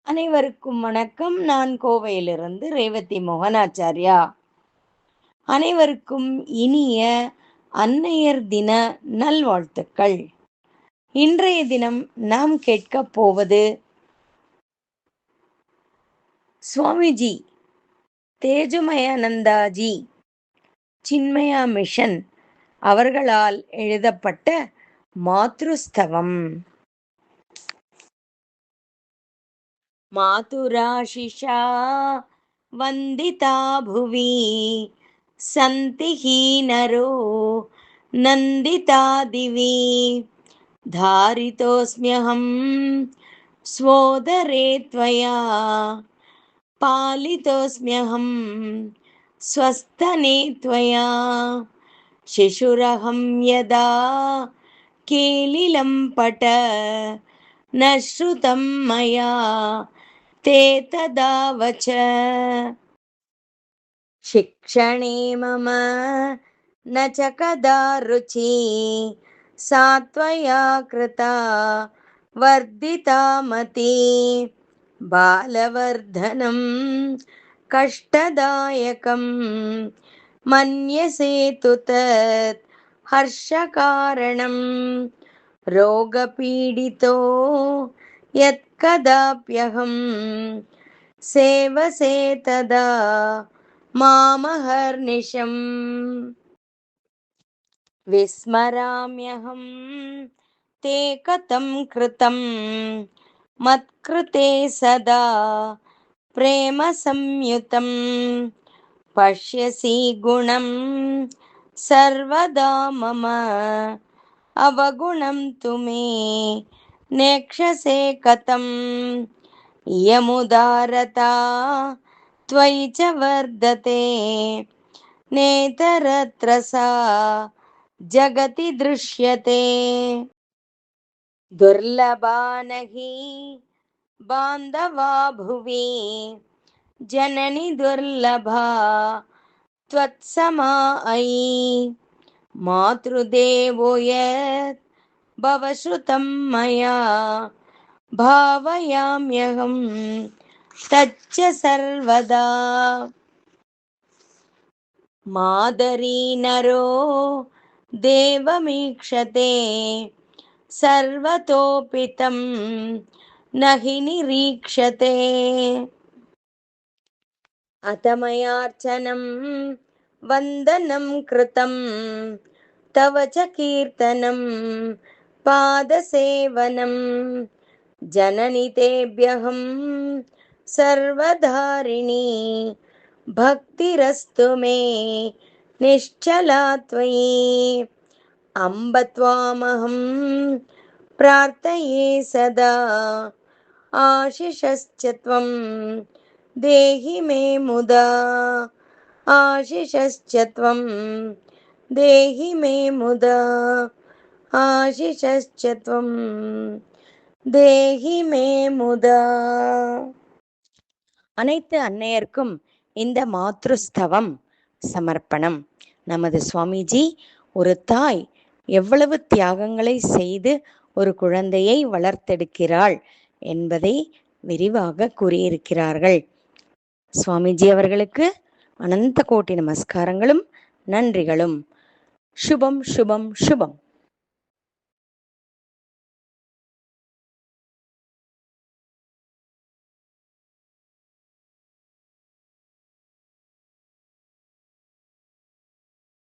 அனைவருக்கும் வணக்கம். நான் கோவையிலிருந்து ரேவதி மோகனாச்சாரியா. அனைவருக்கும் இனிய அன்னையர் தின நல்வாழ்த்துக்கள். இன்றைய தினம் நாம் கேட்கப் போவது சுவாமிஜி தேஜமயானந்தாஜி சின்மயா மிஷன் அவர்களால் எழுதப்பட்ட மாத்ருஸ்தவம். மாதுராஷிஷா வந்திதா புவி சந்தி நரோ நந்திதா திவி தாரிதோஸ்ம்யஹம் ஸ்வோதரே த்வயா பாலிதோஸ்ம்யஹம் ஸ்வஸ்தனே த்வயா சிசுரஹம் யதா கேலிலம் பட ந ஸ்ருதம் மயா தே ததா வச शिक्षणे मम न च कदा रुचि सा त्वया कृता वर्धिता मति बालवर्धनं कष्टदायकं मन्यसे तु तत् हर्षकारणं रोगपीडितो यत्कदाप्यहं सेवसे तदा मामहर्निशम् विस्मराम्यहं ते कथं कृतं मत्कृते सदा प्रेम संयुतं पश्यसि गुणं सर्वदा मम अवगुणं तु मे नेक्षसे कथम् यमुदारता त्वयि च वर्धते नेतरत्र सा जगति दृश्यते दुर्लभा नहि बान्धवा भुवि जननि दुर्लभा त्वत्समा अयि मातृदेवो यत् भवश्रुतं मया भावयाम्यहं तच्च सर्वदा मादरी नरो देवमीक्षते सर्वतोपितं न हि निरीक्षते अतमयार्चनं वन्दनं कृतं तव च कीर्तनं पादसेवनं जननि तेभ्यहं सर्वधारिणी भक्तिरस्तु मे निश्चला त्वयि अम्ब त्वामहं प्रार्थये सदा आशिषश्च त्वं देहि मे मुदा आशिषश्च त्वं देहि मे मुदा आशिषश्च त्वं தேஹி மே முதா. அனைத்து அன்னையர்க்கும் இந்த மாத்ருஸ்தவம் சமர்ப்பணம். நமது சுவாமிஜி ஒரு தாய் எவ்வளவு தியாகங்களை செய்து ஒரு குழந்தையை வளர்த்தெடுக்கிறாள் என்பதை விரிவாக கூறியிருக்கிறார்கள். சுவாமிஜி அவர்களுக்கு அனந்த கோட்டி நமஸ்காரங்களும் நன்றிகளும். சுபம் சுபம் சுபம்.